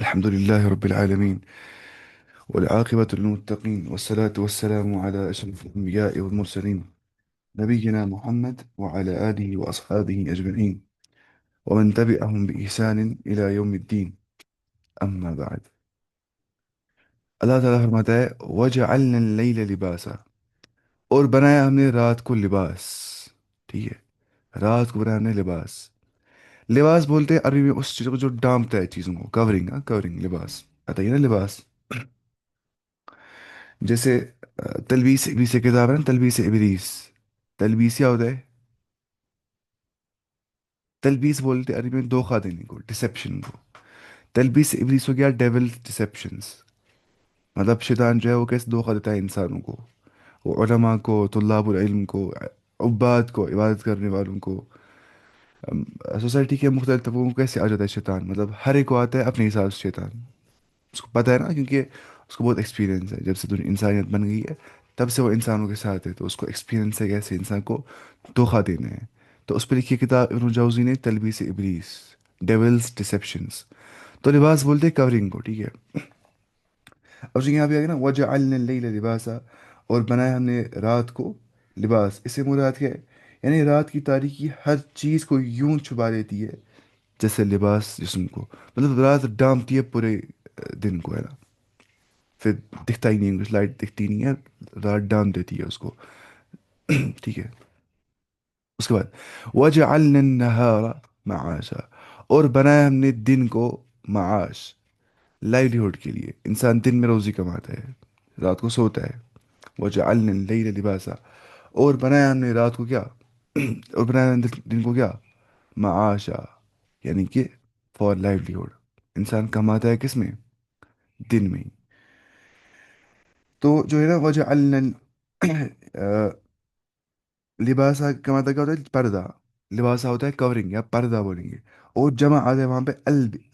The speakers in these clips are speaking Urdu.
الحمد لله رب العالمين، والعاقبة للمتقين، والصلاة والسلام على أشرف الأنبياء والمرسلين، نبينا محمد وعلى آله وأصحابه أجمعين، ومن تبعهم بإحسان إلى يوم الدين. أما بعد، اللہ تعالیٰ فرماتا ہے وَجَعَلْنَا اللَّيْلَ لِبَاسًا، اور بنایا ہم نے رات کو لباس. ٹھیک ہے، رات کو بنایا ہم نے لباس. لباس بولتے ہیں عربی میں اس چیز کو جو ڈانپتا ہے چیزوں کو. کورنگ، کورنگ لباس آتا ہے نا لباس. جیسے تلبیس ابلیس کتاب ہے نا، تلبیس ابلیس. تلبیس کیا ہوتا ہے؟ تلبیس بولتے ہیں عربی میں دھوکہ دینے کو، ڈسیپشن کو. تلبیس ابلیس ہو گیا ڈیول ڈسیپشنس. مطلب شیطان جو ہے وہ کیسے دھوکہ دیتا ہے انسانوں کو، وہ علماء کو، طلاب العلم کو، عباد کو، عبادت کرنے والوں کو. سوسائٹی کے مختلف طبقوں کو کیسے آ جاتا ہے شیطان؟ مطلب ہر ایک کو آتا ہے اپنے حساب سے شیطان. اس کو پتہ ہے نا، کیونکہ اس کو بہت ایکسپیرینس ہے. جب سے دنیا انسانیت بن گئی ہے تب سے وہ انسانوں کے ساتھ ہے، تو اس کو ایکسپیرینس ہے کیسے انسان کو دھوکہ دینا ہے. تو اس پہ لکھی کتاب ابن جوزی نے، تلبیس ابلیس، ڈیولز ڈسیپشنس. تو لباس بولتے ہیں کورنگ کو. ٹھیک ہے، اور جو یہاں پہ آ گیا نا وَجَعَلْنَا اللَّيْلَ لِبَاسًا، اور بنایا ہم نے رات کو لباس. اس سے مراد کیا ہے؟ یعنی رات کی تاریکی ہر چیز کو یوں چھپا دیتی ہے جیسے لباس جسم کو. مطلب رات ڈانپتی ہے پورے دن کو، ہے نا. پھر دکھتا ہی نہیں، کچھ لائٹ دکھتی نہیں ہے، رات ڈانپ دیتی ہے اس کو. ٹھیک ہے. اس کے بعد وَجَعَلْنَا النَّهَارَ مَعَاشًا، اور بنایا ہم نے دن کو معاش، لائیولیہوڈ کے لیے. انسان دن میں روزی کماتا ہے، رات کو سوتا ہے. وَجَعَلْنَا اللَّيْلَ لِبَاسًا، اور بنایا ہم نے رات کو کیا اور بنایا ہم نے دن کو کیا؟ معاشا، یعنی کہ فار لائیولیہوڈ. انسان کماتا ہے کس میں؟ دن میں ہی. تو جو ہے نا وجعلنا لباسا کا مطلب کیا ہوتا ہے؟ پردہ. لباسا ہوتا ہے کورنگ یا پردہ بولیں گے. اور جمع آتا ہے وہاں پہ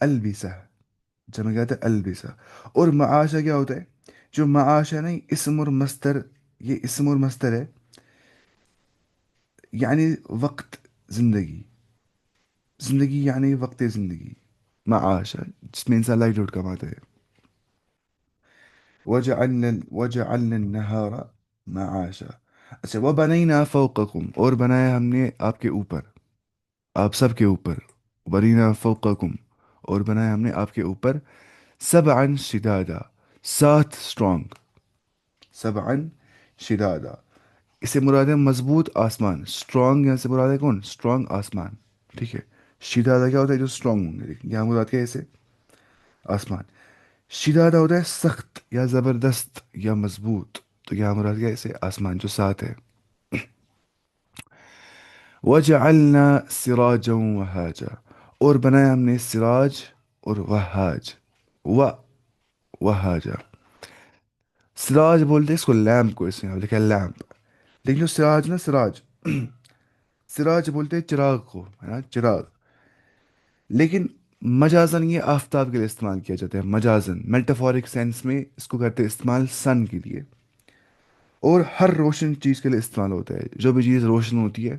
البسہ. جمع کیا ہوتا ہے؟ البسہ. اور معاشا کیا ہوتا ہے؟ جو معاش ہے نا، یہ اسم اور مصدر، یہ اسم اور مصدر ہے. یعنی وقت، زندگی. زندگی یعنی وقت زندگی. معاش ہے جس میں انسان لائیولیہوڈ کماتا ہے. وجعلنا النهار معاشا. اچھا، وبنینا فوقکم، اور بنایا ہم نے آپ کے اوپر، آپ سب کے اوپر. بنینا فوقکم، اور بنایا ہم نے آپ کے اوپر سبعا شدادا، سات اسٹرانگ. سبعا شدادا، اس سے مراد ہے مضبوط آسمان. اسٹرانگ یہاں سے مراد ہے کون؟ اسٹرانگ آسمان. ٹھیک ہے. شدادا کیا ہوتا ہے؟ جو اسٹرانگ ہوں گے. لیکن یہاں مراد کیا ہے اسے؟ آسمان. شدادہ ہوتا ہے سخت یا زبردست یا مضبوط. تو یہاں مراد کیا ہے اسے؟ آسمان جو ساتھ ہے. وَجَعَلْنَا سِرَاجًا وَهَاجًا، اور بنایا ہم نے سراج اور وہاج. و وہاجا. سراج بولتے ہیں اس کو لیمپ کو، اس میں لکھا ہے لیمپ. لیکن جو سراج نا، سراج سراج بولتے ہیں چراغ کو، ہے نا، چراغ. لیکن مجازن یہ آفتاب کے لیے استعمال کیا جاتا ہے. مجازن میٹافورک سینس میں اس کو کرتے ہیں استعمال سن کے لیے. اور ہر روشن چیز کے لیے استعمال ہوتا ہے. جو بھی چیز روشن ہوتی ہے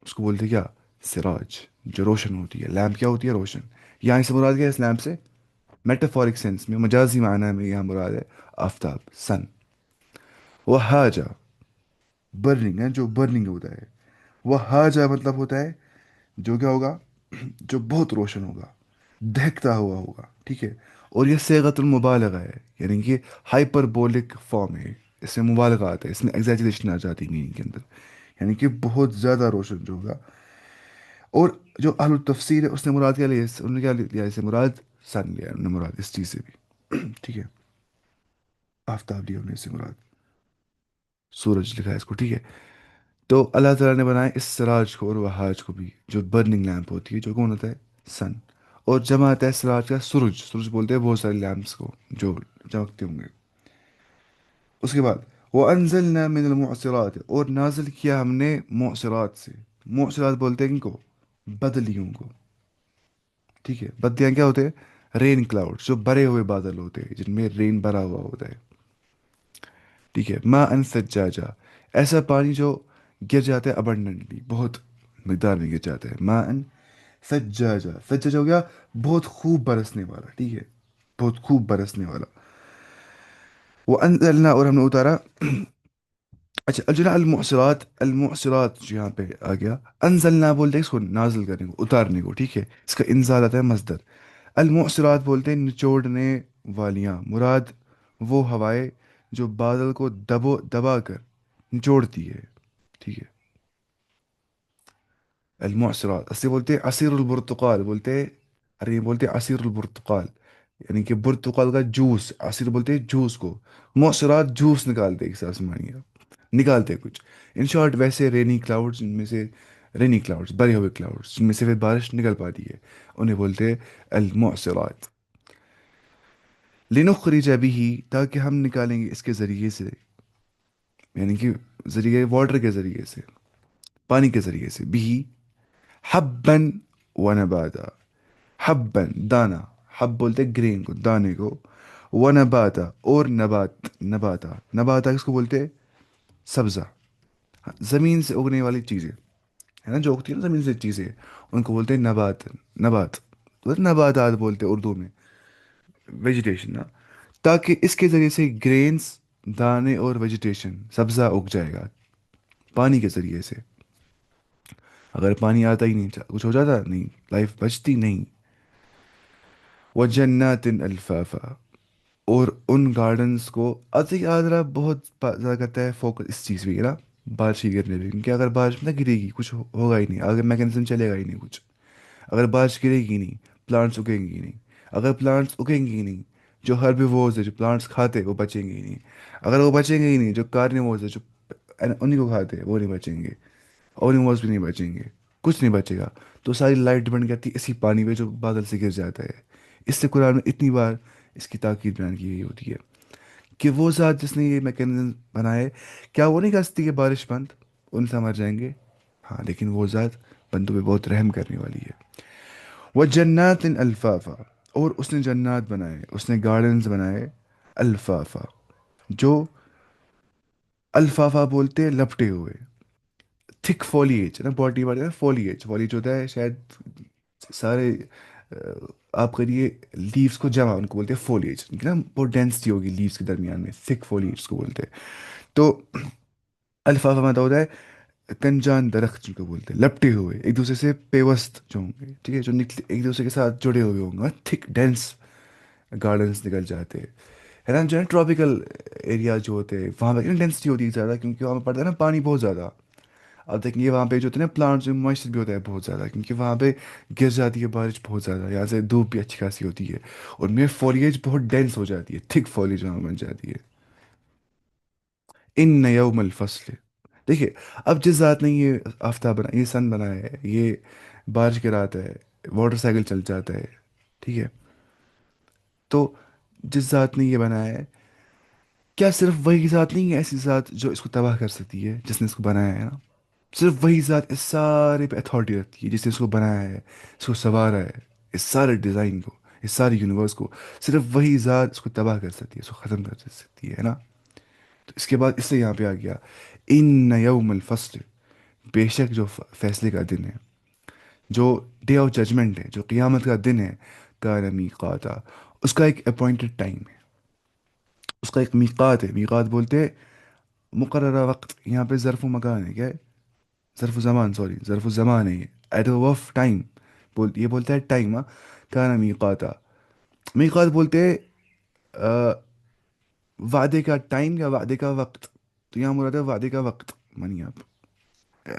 اس کو بولتے ہیں کیا؟ سراج. جو روشن ہوتی ہے. لیمپ کیا ہوتی ہے؟ روشن. یہاں سے مراد کیا ہے اس لیمپ سے؟ میٹافورک سینس میں، مجازی معنی میں یہاں مراد ہے آفتاب، سن. وہ حاجہ برننگ ہے، جو برننگ ہوتا ہے. وہ حاجہ مطلب ہوتا ہے جو کیا ہوگا؟ جو بہت روشن ہوگا، دہکتا ہوا ہوگا. ٹھیک ہے. اور یہ صیغۃ المبالغہ ہے، یعنی کہ ہائپر بولک فارم ہے. اس میں مبالغہ آتا ہے، اس میں ایگزیجریشن آ جاتی ہے میننگ کے اندر. یعنی کہ بہت زیادہ روشن جو ہوگا. اور جو اہل التفسیر ہے اس نے مراد کیا لیا؟ انہوں نے کیا لیا اسے مراد؟ سن لیا انہوں نے مراد اس چیز سے بھی. ٹھیک ہے. آفتاب لیا انہوں نے اس سے مراد، سورج لکھا ہے اس کو. ٹھیک ہے. تو اللہ تعالیٰ نے بنایا اس سراج کو اور وہاج کو بھی، جو برننگ لیمپ ہوتی ہے، جو کون ہوتا ہے؟ سن. اور جمع آتا ہے سراج کا سورج. سورج بولتے ہیں بہت سارے لیمپس کو جو چمکتے ہوں گے. اس کے بعد وَأَنزَلْنَا مِنَ الْمُعْصِرَاتِ، اور نازل کیا ہم نے معصرات سے. معصرات بولتے ہیں کن کو؟ بدلیوں کو. ٹھیک ہے. بدلیاں کیا ہوتے ہیں؟ رین کلاؤڈ، جو بھرے ہوئے بادل ہوتے ہیں جن میں رین بھرا ہوا ہوتا ہے. ٹھیک ہے. ماء ثجاجا، ایسا پانی جو گر جاتا ہے ابنڈنٹلی، بہت مقدار میں گر جاتا ہے. ماء ثجاجا. ثجاجا ہو گیا بہت خوب برسنے والا. ٹھیک ہے. بہت خوب برسنے والا. وہ انزلنا اور ہم نے اتارا. اچھا جو نا المعصرات، المعصرات جو یہاں پہ آ گیا. انزلنا بولتے ہیں اس کو نازل کرنے کو، اتارنے کو، ٹھیک ہے. اس کا انزال آتا ہے مصدر. المعصرات بولتے ہیں نچوڑنے والیاں. مراد وہ ہوائیں جو بادل کو دبا کر نچوڑتی ہے، ٹھیک ہے. المعصرات اسے بولتے ہیں عصیر البرتقال، بولتے ہیں. ارے یہ بولتے ہیں عصیر البرتقال، یعنی کہ برتقال کا جوس. عصیر بولتے ہیں جوس کو. معصرات جوس نکالتے ہیں ایک حساب سے مانیے آپ، نکالتے ہیں کچھ. ان شارٹ ویسے رینی کلاؤڈز، جن میں سے رینی کلاؤڈز بھرے ہوئے کلاؤڈز جن میں سے پھر بارش نکل پاتی ہے، انہیں بولتے ہیں المعصرات. لنخرج بھی، تاکہ ہم نکالیں گے اس کے ذریعے سے، یعنی کہ ذریعے واٹر کے ذریعے سے، پانی کے ذریعے سے. بھی حبن و نباتا. حبن دانا، حب بولتے گرین کو، دانے کو. و نباتا اور نبات، نباتا، نباتا کس کو بولتے ہیں؟ سبزہ. زمین سے اگنے والی چیزیں ہے نا، جو اگتی ہیں نا زمین سے چیزیں، ان کو بولتے ہیں نبات. نبات نباتات بولتے ہیں اردو میں، ویجیٹیشن نا. تاکہ اس کے ذریعے سے گرینز، دانے اور ویجیٹیشن سبزہ اگ جائے گا پانی کے ذریعے سے. اگر پانی آتا ہی نہیں کچھ ہو جاتا نہیں، لائف بچتی نہیں. وجنات الفافا، اور ان گارڈنز کو. عطی آدرا بہت زیادہ کرتا ہے فوکس اس چیز پہ نا، بارش ہی گرنے پہ. کیونکہ اگر بارش نہ گرے گی کچھ ہوگا ہی نہیں، اگر میکینزم چلے گا ہی نہیں کچھ. اگر بارش گرے گی نہیں، پلانٹس اگیں گی نہیں. اگر پلانٹس اگیں گی نہیں، جو ہربیوورز ہے جو پلانٹس کھاتے ہیں وہ بچیں گے ہی نہیں. اگر وہ بچیں گے ہی نہیں، جو کارنیورز ہے جو انہیں کو کھاتے ہیں وہ نہیں بچیں گے. اینیملز بھی نہیں بچیں گے، کچھ نہیں بچے گا. تو ساری لائٹ ڈپینڈ کرتی ہے اسی پانی پہ جو بادل سے گر جاتا ہے. اس سے قرآن میں اتنی بار اس کی تاکید بیان کی گئی ہوتی ہے کہ وہ ذات جس نے یہ میکینزم بنائے، کیا وہ نہیں کر سکتی کہ بارش بند، ان سے مر جائیں گے؟ ہاں لیکن وہ ذات بندوں پہ بہت رحم کرنے والی ہے. وہ جنات الفافا، اور اس نے جنات بنائے، اس نے گارڈنز بنائے. الفافا، جو الفافا بولتے ہیں لپٹے ہوئے. تھک فولیج نا، باڈی والے نا، فولیج، فولیج ہوتا ہے شاید سارے آپ کریے لیوس کو جمع، ان کو بولتے ہیں فولیج نا. بہت ڈینسٹی ہوگی لیوس کے درمیان میں، تھک فولیج کو بولتے ہیں. تو الفافا مطلب ہوتا ہے کنجان درخت، جن کو بولتے ہیں لپٹے ہوئے ایک دوسرے سے پیوست جو ہوں گے، ٹھیک ہے، جو ایک دوسرے کے ساتھ جڑے ہوئے ہوں گے. تھک ڈینس گارڈنس نکل جاتے ہیں، ہے نا. جو ہے ٹراپیکل ایریا جو ہوتے ہیں وہاں پہ ڈینسٹی ہوتی ہے زیادہ، کیونکہ وہاں پہ پڑتا ہے نا پانی بہت زیادہ. اب دیکھیں گے وہاں پہ جو ہوتے ہیں نا پلانٹس میں موائسچر بھی ہوتا ہے بہت زیادہ، کیونکہ وہاں پہ گر جاتی ہے بارش بہت زیادہ، یہاں سے دھوپ بھی اچھی خاصی ہوتی ہے. اور میں فولیج بہت ڈینس ہو جاتی ہے، تھک فولیج وہاں بن جاتی ہے. ان یوم الفصل، دیکھیے اب جس ذات نے یہ آفتاب بنا، یہ سن بنایا ہے، یہ بارش گراتا ہے، واٹر سائیکل چل جاتا ہے، ٹھیک ہے. تو جس ذات نے یہ بنایا ہے، کیا صرف وہی ذات نہیں ہے ایسی ذات جو اس کو تباہ کر سکتی ہے، جس نے اس کو بنایا ہے نا؟ صرف وہی ذات اس سارے پہ اتھارٹی رکھتی ہے، جس نے اس کو بنایا ہے، اس کو سنوارا ہے، اس سارے ڈیزائن کو، اس سارے یونیورس کو. صرف وہی ذات اس کو تباہ کر سکتی ہے، اس کو ختم کر سکتی ہے نا. تو اس کے بعد اس سے یہاں پہ آ گیا ان یوم الفصل، بے شک جو فیصلے کا دن ہے، جو ڈے آف ججمنٹ ہے، جو قیامت کا دن ہے. کان میقاتا، اس کا ایک اپوائنٹڈ ٹائم ہے، اس کا ایک میقات ہے. میقات بولتے ہیں مقررہ وقت. یہاں پہ ظرف و مکان ہے، کیا ہے؟ ظرف زمان، سوری ظرف زمان ہے یہ. ایٹ آف ٹائم یہ بولتا ہے ٹائم. کانا میقاتا، میقات بولتے ہیں وعدے کا ٹائم یا وعدے کا وقت. تو یہاں مراد ہے وعدے کا وقت، مانی آپ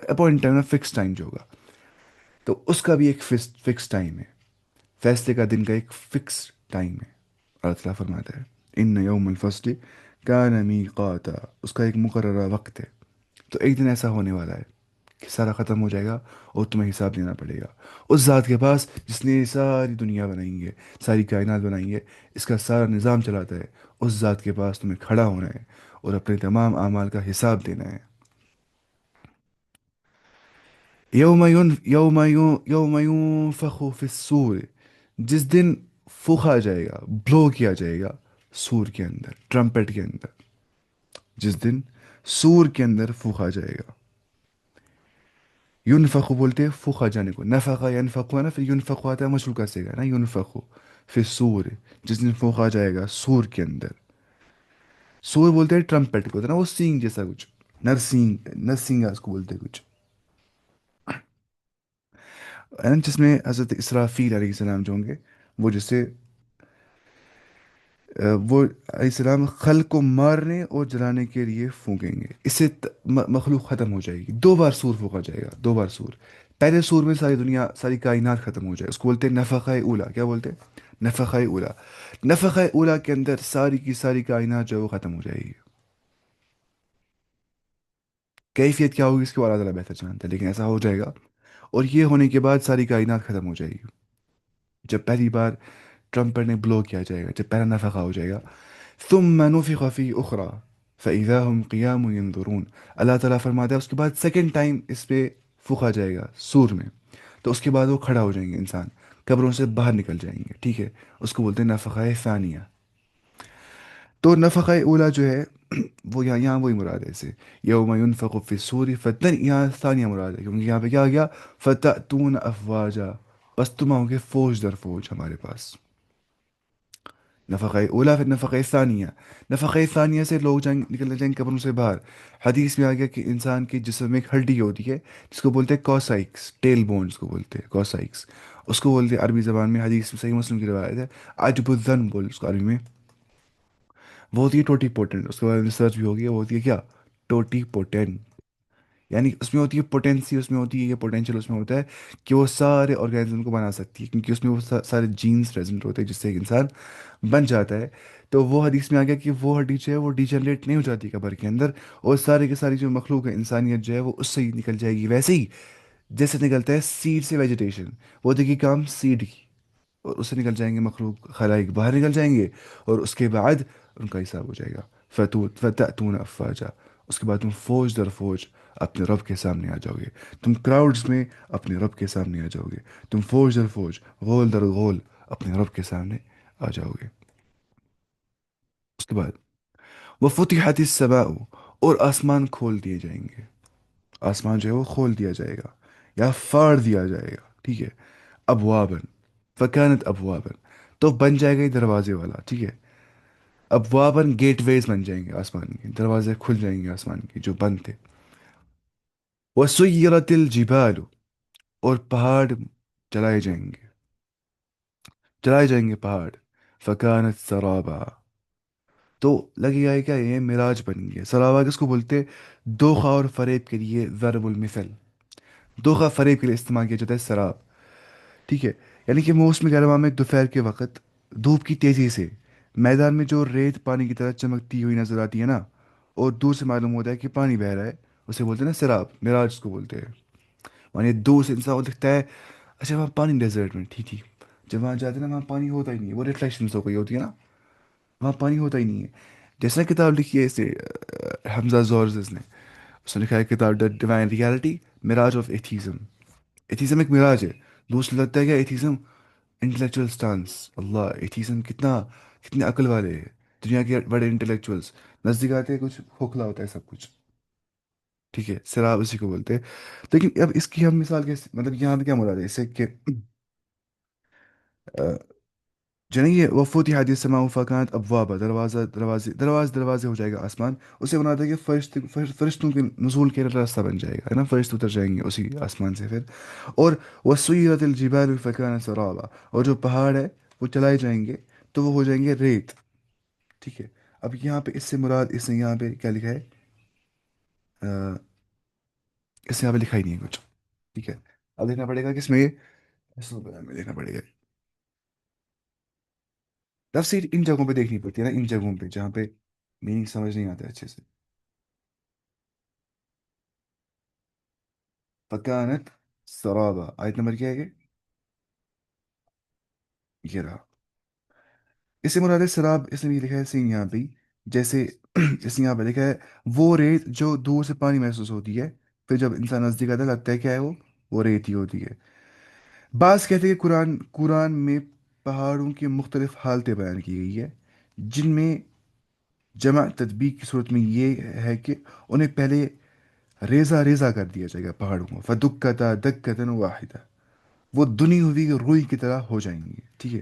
اپوائنٹ ٹائم، فکس ٹائم جو ہوگا. تو اس کا بھی ایک فکس ٹائم ہے، فیصلے کا دن کا ایک فکس ٹائم ہے. اللہ تعالیٰ فرماتا ہے ان یوم الفصل کان میقاتا، اس کا ایک مقررہ وقت ہے. تو ایک دن ایسا ہونے والا ہے کہ سارا ختم ہو جائے گا اور تمہیں حساب دینا پڑے گا اس ذات کے پاس جس نے یہ ساری دنیا بنائی ہے، ساری کائنات بنائی ہے، اس کا سارا نظام چلاتا ہے. اس ذات کے پاس تمہیں کھڑا ہونا ہے اور اپنے تمام اعمال کا حساب دینا ہے. یوم ينفخ فی الصور، جس دن پھونکا جائے گا، بلو کیا جائے گا سور کے اندر، ٹرمپٹ کے اندر. جس دن سور کے اندر پھونکا جائے گا. ينفخ بولتے ہیں پھونکا جانے کو، نفخ ینفخ ہے نا، پھر ينفخ آتا ہے مشروع کا صیغہ نا، ينفخ. پھر سور، جس دن پھونکا جائے گا سور کے اندر. سور بولتے ہیں ٹرمپٹ کو، ہوتا ہے نا وہ سینگ جیسا کچھ، نرسینگ، نرسنگا اس کو بولتے ہیں کچھ. اینڈ جس میں حضرت اسرافیل علیہ السلام جو ہوں گے، وہ جسے وہ علیہ السلام خلق کو مارنے اور جلانے کے لیے پھونکیں گے. اس سے مخلوق ختم ہو جائے گی. 2 بار سور پھونکا جائے گا، 2 بار سور. پہلے سور میں ساری دنیا، ساری کائنات ختم ہو جائے، اس کو بولتے ہیں نفخہ اولا. کیا بولتے ہیں؟ نفخہ اولا. نفخہ اولا کے اندر ساری کی ساری کائنات جو ہے وہ ختم ہو جائے گی. کیفیت کیا ہوگی اس کے اللہ تعالیٰ بہتر جانتا ہے، لیکن ایسا ہو جائے گا. اور یہ ہونے کے بعد ساری کائنات ختم ہو جائے گی. جب پہلی بار ٹرمپٹ نے بلو کیا جائے گا، جب پہلا نفخہ ہو جائے گا، ثم نفخ فی اخرى فاذا هم قیام ينظرون. اللہ تعالیٰ فرماتا ہے اس کے بعد سیکنڈ ٹائم اس پہ پھونکا جائے گا سور میں، تو اس کے بعد وہ کھڑا ہو جائیں گے انسان، قبروں سے باہر نکل جائیں گے. ٹھیک ہے، اس کو بولتے ہیں نفخہ ثانیہ. تو نفخہ اولا جو ہے وہ یہاں وہی مراد ہے اسے. یوم ینفخ فی الصور فتن، یہاں ثانیہ مراد ہے کیونکہ یہاں پہ کیا گیا، فتأتون افواجا، بس تم آؤ گے فوج در فوج ہمارے پاس. نفقہ اولا، پھر نفقہ ثانیہ. نفقہ ثانیہ سے لوگ نکل جائیں گے قبروں سے باہر. حدیث میں آ گیا کہ انسان کے جسم میں ایک ہڈی ہوتی ہے جس کو بولتے ہیں کوسائکس، ٹیل بونز کو بولتے ہیں کوسائکس. اس کو بولتے ہیں عربی زبان میں، حدیث میں صحیح مسلم کی روایت ہے، عجب الذن بول اس کو عربی میں. وہ ہوتی ہے ٹوٹی پوٹنٹ، اس کے بارے میں ریسرچ بھی ہوگی. وہ ہوتی ہے کیا؟ ٹوٹی پوٹنٹ. یعنی اس میں ہوتی ہے پوٹینسی، اس میں ہوتی ہے یہ پوٹینشیل اس میں ہوتا ہے کہ وہ سارے آرگینزم کو بنا سکتی ہے، کیونکہ اس میں وہ سارے جینس پریزنٹ ہوتے ہیں جس سے ایک انسان بن جاتا ہے. تو وہ حدیث میں آ گیا کہ وہ ہڈی جو ہے وہ ڈیجنریٹ نہیں ہو جاتی قبر کے اندر، اور سارے کے ساری جو مخلوق ہے انسانیت جو ہے وہ اس سے ہی نکل جائے گی، ویسے ہی جیسے نکلتا ہے سیڈ سے ویجیٹیشن. وہ دیکھیے کام سیڈ کی، اور اس سے نکل جائیں گے مخلوق، خلائق باہر نکل جائیں گے، اور اس کے بعد ان کا حساب ہو جائے گا. فتأتون افواجا، اس کے بعد تم فوج در فوج اپنے رب کے سامنے آ جاؤ گے. تم کراؤڈز میں اپنے رب کے سامنے آ جاؤ گے. تم فوج در فوج، غول در غول اپنے رب کے سامنے آ جاؤ گے. اس کے بعد وہ فتحت السماء، اور آسمان کھول دیے جائیں گے. آسمان جو ہے وہ کھول دیا جائے گا یا پھاڑ دیا جائے گا. ٹھیک ہے. ابوابن، فکانت ابوابن، تو بن جائے گا یہ دروازے والا. ٹھیک ہے. ابوابن گیٹ ویز بن جائیں گے، آسمان کے دروازے کھل جائیں گے آسمان کے جو بند تھے. وسیرت الجبال، اور پہاڑ چلائے جائیں گے، چلائے جائیں گے پہاڑ. فکانت سرابا، تو لگے گا کیا یہ معراج بن گیا. سرابا کس کو بولتے؟ دھوکہ اور فریب کے لیے ضرب المثل، دھوکہ فریب کے لیے استعمال کیا جاتا ہے سراب. ٹھیک ہے. یعنی کہ موسم گرما میں دوپہر کے وقت دھوپ کی تیزی سے میدان میں جو ریت پانی کی طرح چمکتی ہوئی نظر آتی ہے نا، اور دور سے معلوم ہوتا ہے کہ پانی بہ رہا ہے، اسے بولتے ہیں نا سراب، معراج اس کو بولتے ہیں. یعنی دور سے انسان کو دکھتا ہے، اچھا وہاں پانی ڈیزرٹ میں، ٹھیک ٹھیک. جب وہاں جاتے ہیں نا وہاں پانی ہوتا ہی نہیں ہے، وہ ریفلیکشنس ہو گئی ہوتی ہے نا، وہاں پانی ہوتا ہی نہیں ہے. جیسے نا کتاب لکھی ہے اسے حمزہ زورزز نے، اس نے لکھا ہے کتاب دا ڈیوائن ریالٹی، میراج آف ایتھیزم. ایتھیزم ایک میراج ہے. دوسرے لگتا ہے کہ ایتھیزم انٹلیکچوئل سٹانس. اللہ، ایتھیزم کتنا، کتنے عقل والے ہیں دنیا کے بڑے انٹلیکچوئلس. نزدیک آتے ہیں کچھ کھوکھلا ہوتا ہے سب کچھ. ٹھیک ہے. سراب اسی کو بولتے ہیں. لیکن اب اس کی ہم مثال کیسے، مطلب یہاں پہ کیا مراد ہے اس سے کہ جنیے وفوتی حدیث سما فقات ابواب، دروازہ دروازے دروازے دروازے ہو جائے گا آسمان. اسے بنا ہے کہ فرشتوں کے نزول کے راستہ بن جائے گا، ہے نا، فرشتے اتر جائیں گے اسی آسمان سے پھر. اور وسیرت الجبال فکانت سرابا، اور جو پہاڑ ہے وہ چلائے جائیں گے تو وہ ہو جائیں گے ریت. ٹھیک ہے. اب یہاں پہ اس سے مراد، اس نے یہاں پہ کیا لکھا ہے، آ، اس نے یہاں پہ لکھا ہی نہیں ہے کچھ. ٹھیک ہے. اب دیکھنا پڑے گا کہ اس میں میں دیکھنا پڑے گا. تفسیر ان جگہوں پہ دیکھنی پڑتی ہے نا، ان جگہوں پہ جہاں پہ میننگ سمجھ نہیں آتا اچھے سے. فکانت سرابا، آیت نمبر کیا ہے یہ رہا. اس سے مراد ہے سراب، اس نے بھی لکھا ہے سین یہاں پہ جیسے اس نے یہاں پہ لکھا ہے وہ ریت جو دور سے پانی محسوس ہوتی ہے، پھر جب انسان نزدیک آتا ہے لگتا ہے کیا ہے وہ ریت ہی ہوتی ہے. بعض کہتے ہیں کہ قرآن میں پہاڑوں کی مختلف حالتیں بیان کی گئی ہے، جن میں جمع تطبیق کی صورت میں یہ ہے کہ انہیں پہلے ریزہ ریزہ کر دیا جائے گا پہاڑوں کو. فدکتا دکتن واحدہ، وہ دنی ہوئی روئی کی طرح ہو جائیں گے. ٹھیک ہے.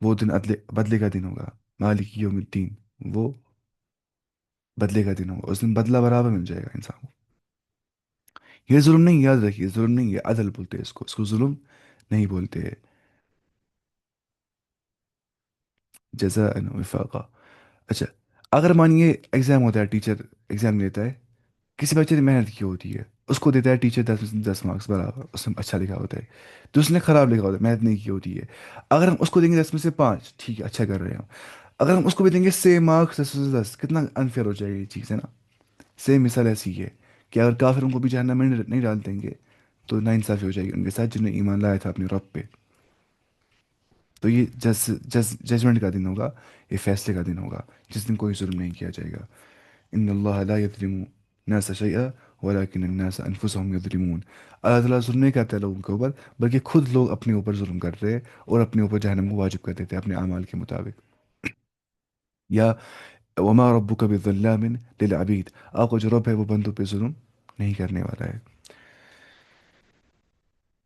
وہ دن بدلے کا دن ہوگا، مالک یوم الدین، وہ بدلے کا دن ہوگا، اس دن بدلہ برابر مل جائے گا انسان کو. یہ ظلم نہیں، یاد رکھیے، ظلم نہیں، یہ عدل بولتے ہیں اس کو ظلم نہیں بولتے. جزاء وفاقا. اچھا، اگر مانیے ایگزام ہوتا ہے، ٹیچر ایگزام لیتا ہے، کسی بچے نے محنت کی ہوتی ہے، اس کو دیتا ہے ٹیچر 10 برابر، اس نے اچھا لکھا ہوتا ہے، تو اس نے خراب لکھا ہوتا ہے، محنت نہیں کی ہوتی ہے. اگر ہم اس کو دیں گے 10 میں سے 5، ٹھیک ہے اچھا کر رہے ہیں ہم. اگر ہم اس کو بھی دیں گے 6 مارکس، 10 میں سے 10، کتنا انفیئر ہو جائے گا یہ چیز، ہے نا. سیم مثال ایسی ہے کہ اگر کافروں کو بھی جہنم میں نہیں ڈال دیں گے تو ناانصافی ہو جائے گی ان کے ساتھ، جنہوں نے ایمان لایا تھا اپنے رب پہ. تو یہ ججمنٹ کا دن ہوگا، یہ فیصلے کا دن ہوگا، جس دن کوئی ظلم نہیں کیا جائے گا. ان اللہ لا یظلم الناس شیئا ولکن الناس انفسهم یظلمون. اللہ تعالیٰ ظلم نہیں کرتا ہے لوگوں کے اوپر، بلکہ خود لوگ اپنے اوپر ظلم کرتے ہیں اور اپنے اوپر جہنم کو واجب کر دیتے ہیں اپنے اعمال کے مطابق. یا وما ربک بظلام للعبید، آپ کا جو رب ہے وہ بندوں پہ ظلم نہیں کرنے والا ہے.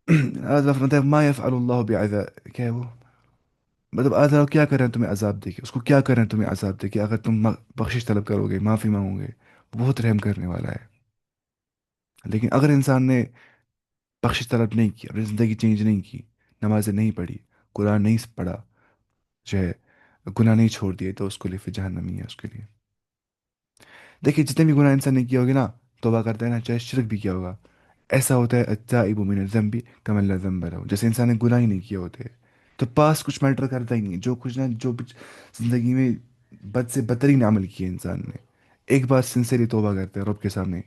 اللہ تعالیٰ فرماتا ہے ما یفعل اللہ بعذاب، کیا ہے وہ، مطلب اللہ تعالیٰ کیا کریں تمہیں عذاب دے کے، اس کو کیا کریں تمہیں عذاب دے کے اگر تم بخشش طلب کرو گے، معافی مانگو گے، وہ بہت رحم کرنے والا ہے. لیکن اگر انسان نے بخشش طلب نہیں کی، اپنی زندگی چینج نہیں کی، نمازیں نہیں پڑھی، قرآن نہیں پڑھا، جو ہے گناہ نہیں چھوڑ دیے، تو اس کے لیے پھر جہنم ہی ہے اس کے لیے. دیکھیے جتنے بھی گناہ انسان نے کیا ہوگا نا، توبہ کرتا ہے نا، چاہے شرک بھی کیا ہوگا، ایسا ہوتا ہے التائب من الذنب کمن لا ذنب له، جیسے انسان نے گناہ ہی نہیں کیے ہوتے. تو پاس کچھ میٹر کرتا ہی نہیں ہے، جو کچھ نہ جو بھی زندگی میں بد سے بدترین عمل کیے انسان نے، ایک بار سنسیری توبہ کرتا ہے رب کے سامنے،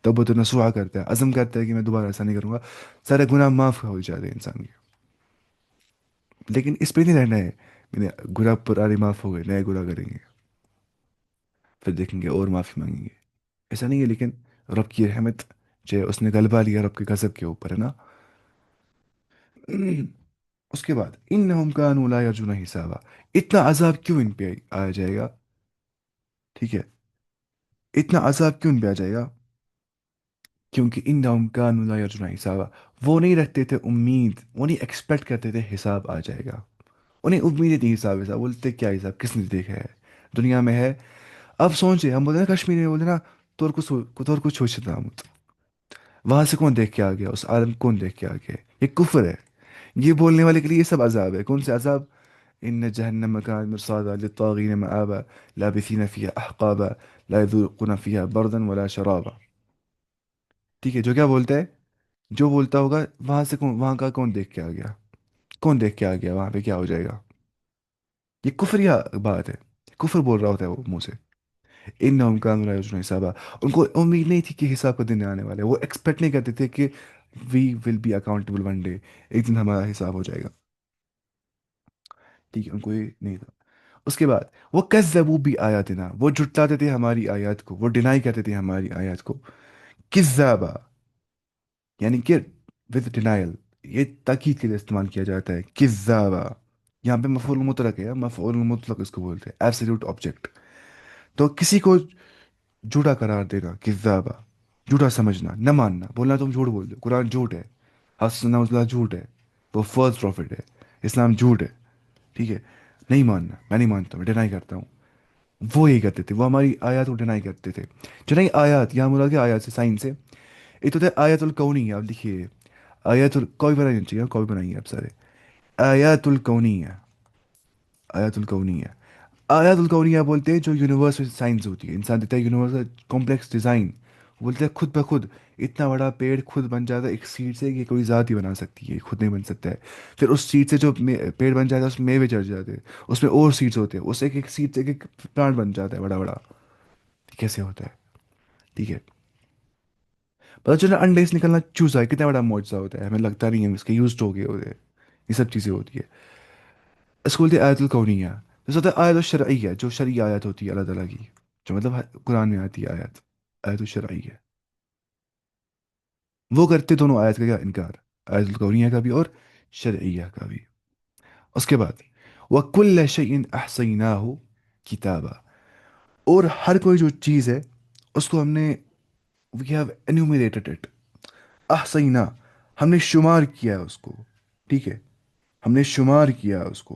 توبہ نصوحہ کرتا ہے، عزم کرتا ہے کہ میں دوبارہ ایسا نہیں کروں گا، سارے گناہ معاف ہو جاتے ہیں انسان کے. لیکن اس پہ نہیں رہنا ہے میں نے گناہ پرانے معاف ہو گئے، نئے گناہ کریں گے، پھر دیکھیں گے اور معافی مانگیں گے. ایسا نہیں ہے، لیکن رب کی رحمت جو ہے اس نے غلبہ لیا رب کے غضب کے اوپر، ہے نا. اس کے بعد انہم کانوا لا یرجون حسابا، اتنا عذاب کیوں ان پہ آیا جائے گا، ٹھیک ہے، اتنا عذاب کیوں ان پہ آ جائے گا، کیونکہ انہم کانوا لا یرجون حسابا، وہ نہیں رکھتے تھے امید، وہ نہیں ایکسپیکٹ کرتے تھے حساب آ جائے گا. انہیں امید ہی تھی حساب، حساب بولتے کیا حساب، کس نے دیکھا ہے دنیا میں ہے. اب سوچے، ہم بولتے ہیں نا کشمیری میں بولتے ہیں نا، تور کو سوچتا ہوں، وہاں سے کون دیکھ کے آ گیا، اس عالم کو کون دیکھ کے آ گیا، یہ کفر ہے. یہ بولنے والے کے لیے یہ سب عذاب ہے. کون سے عذاب، ان جہنم كانت مرصادا للطاغين مآبا لابثين فيها احقابا لا يذوقون فيها بردا ولا شرابا. ٹھیک ہے، جو کیا بولتا ہے، جو بولتا ہوگا وہاں سے کون، وہاں کا کون دیکھ کے آ گیا، کون دیکھ کے آ گیا، وہاں پہ کیا ہو جائے گا. یہ کفر یا بات ہے، کفر بول رہا ہوتا ہے وہ منہ سے. انہم کانوا لا یرجون حسابا، ان کو امید نہیں تھی کہ حساب کا دن آنے والے، وہ ایکسپیکٹ نہیں کرتے تھے کہ we will be accountable one day, ایک دن ہمارا حساب ہو جائے گا. ٹھیک ہے، ان کو یہ نہیں تھا. اس کے بعد وہ کذبوا بھی آیاتنا، وہ جھٹلاتے تھے ہماری آیات کو، وہ ڈینائی کرتے تھے ہماری آیات کو. کذابا یعنی کہ ود ڈینائل، یہ تاکید کے لیے استعمال کیا جاتا ہے کذابا. یہاں پہ مفعول مطلق ہے، مفعول مطلق اس کو بولتے ہیں، ایبسلیوٹ آبجیکٹ. تو کسی کو جھوٹا قرار دینا، کذابا، جھوٹا سمجھنا، نہ ماننا، بولنا تم جھوٹ بول دو، قرآن جھوٹ ہے، حسن اللہ جھوٹ ہے، وہ فرسٹ پروفٹ ہے، اسلام جھوٹ ہے، ٹھیک ہے، نہیں ماننا، میں نہیں مانتا، میں ڈینائی کرتا ہوں. وہ یہی کرتے تھے، وہ ہماری آیات کو ڈینائی کرتے تھے. جو نہیں آیات، یہاں مراد کیا آیات سے، سائن سے. ایک تو تھے آیات الکونی، آپ لکھیے کوئی بنائی نہیں چاہیے، کوئی بنائیے آپ سارے. آیات الکونیہ، آیات الکونیہ، آیات الکونیہ بولتے ہیں جو یونیورس میں سائنس ہوتی ہے، انسان دیکھتا ہے یونیورس کا کمپلیکس ڈیزائن، بولتے ہیں خود بخود اتنا بڑا پیڑ خود بن جاتا ہے ایک سیڈ سے، کہ کوئی ذات ہی بنا سکتی ہے، خود نہیں بن سکتا ہے. پھر اس سیڈ سے جو پیڑ بن جاتا ہے اس میں میوے چڑھ جاتے ہیں، اس میں اور سیڈس ہوتے ہیں، اس سے ایک ایک سیڈ سے ایک ایک پلانٹ بن جاتا ہے بڑا بڑا. کیسے ہوتا ہے، ٹھیک ہے. پتا چلا انڈے سے نکلنا چوزا ہے، کتنا بڑا معجزہ ہوتا ہے، ہمیں لگتا نہیں ہے اس کے یوزڈ ہو گئے ہوتے ہیں. یہ سب چیزیں ہوتی ہے. اس کو بولتے ہیں آیت الکونیہ. جیسے ہوتا ہے آیت الشرعیہ، جو شرعی آیت ہوتی ہے اللہ تعالیٰ کی، جو مطلب قرآن میں آتی ہے آیت، آیت الشرعیہ. وہ کرتے دونوں آیت کا کیا انکار، آیت الکونیہ کا بھی اور شرعیہ کا بھی. اس کے بعد وَكُلَّ شَيْءٍ أَحْصَيْنَاهُ كِتَابًا، اور ہر کوئی جو چیز ہے اس کو ہم نے we have enumerated it، احصینا، ہم نے شمار کیا اس کو، ٹھیک ہے، ہم نے شمار کیا اس کو.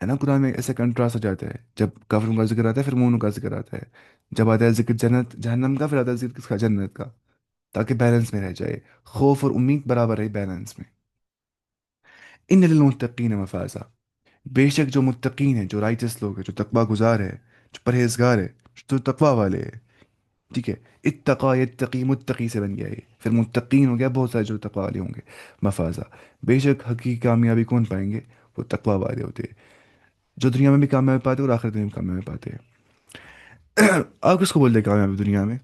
نا؟ قرآن میں ایسے کنٹراسٹ ہو جاتا ہے، جب کافروں کا ذکر آتا ہے پھر مومنوں کا ذکر آتا ہے، جب آتا ہے ذکر جنت جہنم کا پھر آتا ہے ذکر کس کا؟ جنت کا، تاکہ بیلنس میں رہ جائے، خوف اور امید برابر رہے بیلنس میں۔ ان للمتقین مفازا، بے شک جو متقین ہیں، جو رائٹس لوگ ہیں، جو تقوی گزار ہے، جو پرہیزگار ہے، جو تقوی والے ہیں، ٹھیک ہے؟ اتقا یتقی، متقی سے بن گیا یہ، پھر متقین ہو گیا، بہت سارے جو تقوی والے ہوں گے۔ مفازا، بے شک حقیقی کامیابی کون پائیں گے؟ وہ تقوی والے ہوتے ہیں، جو دنیا میں بھی کامیابی پاتے ہیں اور آخرت میں بھی کامیابی پاتے ہیں۔ آپ کس کو بولتے ہیں کامیابی دنیا میں؟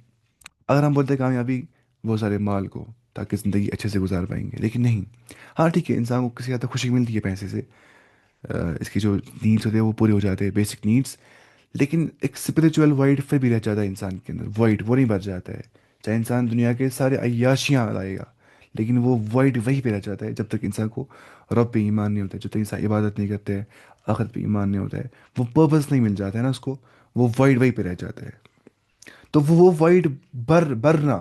اگر ہم بولتے ہیں کامیابی بہت سارے مال کو، تاکہ زندگی اچھے سے گزار پائیں گے، لیکن نہیں۔ ہاں ٹھیک ہے، انسان کو کسی حد تک خوشی ملتی ہے پیسے سے، اس کی جو نیڈس ہوتے ہیں وہ پورے ہو جاتے ہیں، بیسک نیڈس، لیکن ایک اسپریچول وائڈ پھر بھی رہ جاتا ہے انسان کے اندر، وائڈ وہ نہیں بھر جاتا ہے، چاہے انسان دنیا کے سارے عیاشیاں لائے گا، لیکن وہ وائڈ وہی پہ رہ جاتا ہے جب تک انسان کو رب پہ ایمان نہیں ہوتا ہے، جب تک انسان عبادت نہیں کرتے ہے، آخرت پہ ایمان نہیں ہوتا ہے، وہ پرپز نہیں مل جاتا ہے نا اس کو، وہ وائڈ وہی پہ رہ جاتا ہے۔ تو وہ وائڈ برنا،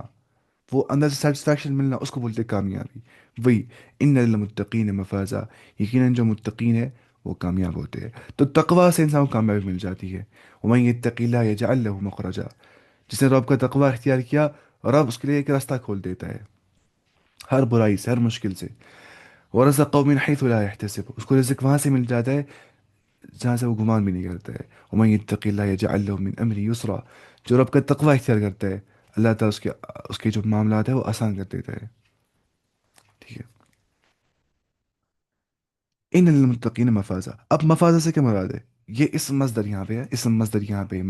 وہ اندر سے سیٹسفیکشن ملنا، اس کو بولتے ہیں کامیابی، وہی۔ ان للمتقین مفازا، یقیناً جو متقین ہے وہ کامیاب ہوتے ہیں۔ تو تقوی سے انسان کو کامیابی مل جاتی ہے۔ ومن یتق اللہ یجعل له مخرجا، جس نے رب کا تقوی اختیار کیا، رب اس کے لیے ایک راستہ کھول دیتا ہے ہر برائی سے، ہر مشکل سے۔ ورزقه من حيث لا يحتسب، اس کو رزق وہاں سے مل جاتا ہے جہاں سے وہ گمان بھی نہیں کرتا ہے۔ ومن یتق اللہ یجعل له من امره یسرا، جو رب کا تقوی اختیار کرتا ہے، اللہ تعالیٰ اس کے جو معاملات ہیں وہ آسان کر دیتا ہے، ٹھیک ہے؟ ان للمتقین مفازا، اب مفازا سے کیا مراد ہے؟ یہ اسم مصدر یہاں پہ ہے، اسم مصدر یہاں پہ